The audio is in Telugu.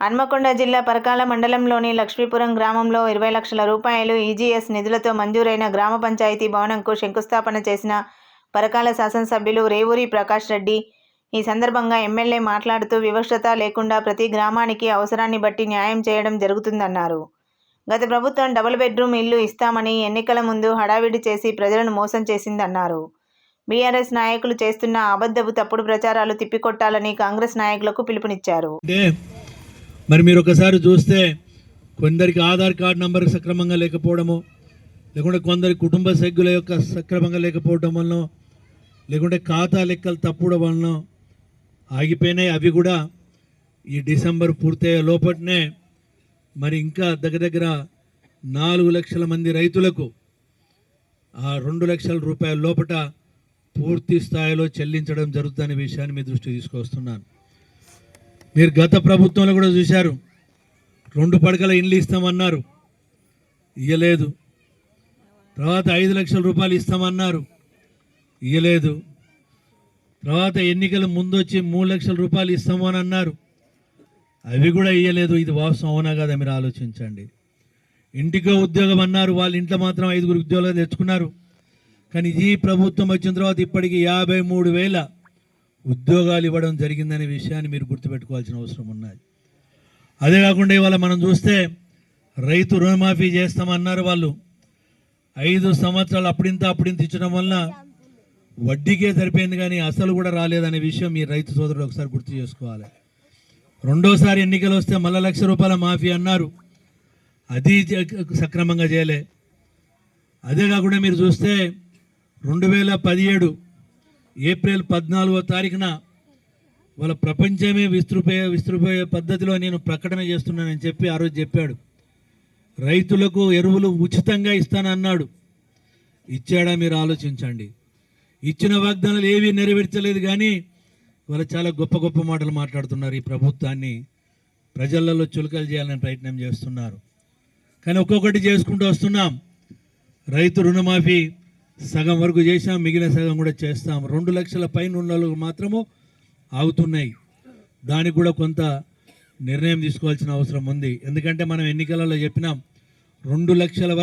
హన్మకొండ జిల్లా పరకాల మండలంలోని లక్ష్మీపురం గ్రామంలో 20 లక్షల రూపాయలు ఈజీఎస్ నిధులతో మంజూరైన గ్రామ పంచాయతీ భవనంకు శంకుస్థాపన చేసిన పరకాల శాసనసభ్యులు రేవూరి ప్రకాష్ రెడ్డి. ఈ సందర్భంగా ఎమ్మెల్యే మాట్లాడుతూ వివక్షత లేకుండా ప్రతి గ్రామానికి అవసరాన్ని బట్టి న్యాయం చేయడం జరుగుతుందన్నారు. గత ప్రభుత్వం డబుల్ బెడ్రూమ్ ఇల్లు ఇస్తామని ఎన్నికల ముందు హడావిడి చేసి ప్రజలను మోసం చేసిందన్నారు. బీఆర్ఎస్ నాయకులు చేస్తున్న అబద్ధపు తప్పుడు ప్రచారాలు తిప్పికొట్టాలని కాంగ్రెస్ నాయకులకు పిలుపునిచ్చారు. మరి మీరు ఒకసారి చూస్తే కొందరికి ఆధార్ కార్డు నంబర్ సక్రమంగా లేకపోవడము, లేకుంటే కొందరి కుటుంబ సభ్యుల యొక్క సక్రమంగా లేకపోవడం వలన, లేకుంటే ఖాతా లెక్కలు తప్పుడు వలన ఆగిపోయినాయి. అవి కూడా ఈ డిసెంబర్ పూర్తయ్యే లోపలనే మరి ఇంకా దగ్గర 4 లక్షల మంది రైతులకు ఆ 2 లక్షల రూపాయల లోపల పూర్తి స్థాయిలో చెల్లించడం జరుగుతుందనే విషయాన్ని మీ దృష్టికి తీసుకొస్తున్నాను. మీరు గత ప్రభుత్వంలో కూడా చూశారు, 2 పడకల ఇండ్లు ఇస్తామన్నారు, ఇయ్యలేదు. తర్వాత 5 లక్షల రూపాయలు ఇస్తామన్నారు, ఇయ్యలేదు. తర్వాత ఎన్నికల ముందు వచ్చి 3 లక్షల రూపాయలు ఇస్తాము అని అన్నారు, అవి కూడా ఇయ్యలేదు. ఇది వాస్తవం అవునా కదా మీరు ఆలోచించండి. ఇంటికో ఉద్యోగం అన్నారు, వాళ్ళ ఇంట్లో మాత్రం 5 ఉద్యోగాలు తెచ్చుకున్నారు. కానీ ఈ ప్రభుత్వం వచ్చిన తర్వాత ఇప్పటికీ 53,000 ఉద్యోగాలు ఇవ్వడం జరిగిందనే విషయాన్ని మీరు గుర్తుపెట్టుకోవాల్సిన అవసరం ఉన్నది. అదే కాకుండా ఇవాళ మనం చూస్తే రైతు రుణమాఫీ చేస్తామన్నారు. వాళ్ళు 5 సంవత్సరాలు అప్పుడింత ఇచ్చడం వల్ల వడ్డీకే సరిపోయింది, కానీ అసలు కూడా రాలేదనే విషయం మీ రైతు సోదరులు ఒకసారి గుర్తు చేసుకోవాలి. రెండోసారి ఎన్నికలు వస్తే మళ్ళీ 1 లక్ష రూపాయల మాఫీ అన్నారు, అది సక్రమంగా చేయలే. అదే కాకుండా మీరు చూస్తే 2017 ఏప్రిల్ 14వ తారీఖున వాళ్ళ ప్రపంచమే విస్తృపోయే పద్ధతిలో నేను ప్రకటన చేస్తున్నానని చెప్పి ఆ రోజు చెప్పాడు. రైతులకు ఎరువులు ఉచితంగా ఇస్తానన్నాడు, ఇచ్చాడా మీరు ఆలోచించండి. ఇచ్చిన వాగ్దానాలు ఏవి నెరవేర్చలేదు, కానీ వాళ్ళు చాలా గొప్ప మాటలు మాట్లాడుతున్నారు. ఈ ప్రభుత్వాన్ని ప్రజలలో చులకలు చేయాలని ప్రయత్నం చేస్తున్నారు. కానీ ఒక్కొక్కటి చేసుకుంటూ వస్తున్నాం. రైతు రుణమాఫీ సగం వరకు చేసాం, మిగిలిన సగం కూడా చేస్తాం. 2 లక్షల పైన ఉన్న మాత్రము ఆగుతున్నాయి. దానికి కూడా కొంత నిర్ణయం తీసుకోవాల్సిన అవసరం ఉంది. ఎందుకంటే మనం ఎన్నికలలో చెప్పినాం 2 లక్షల వరకు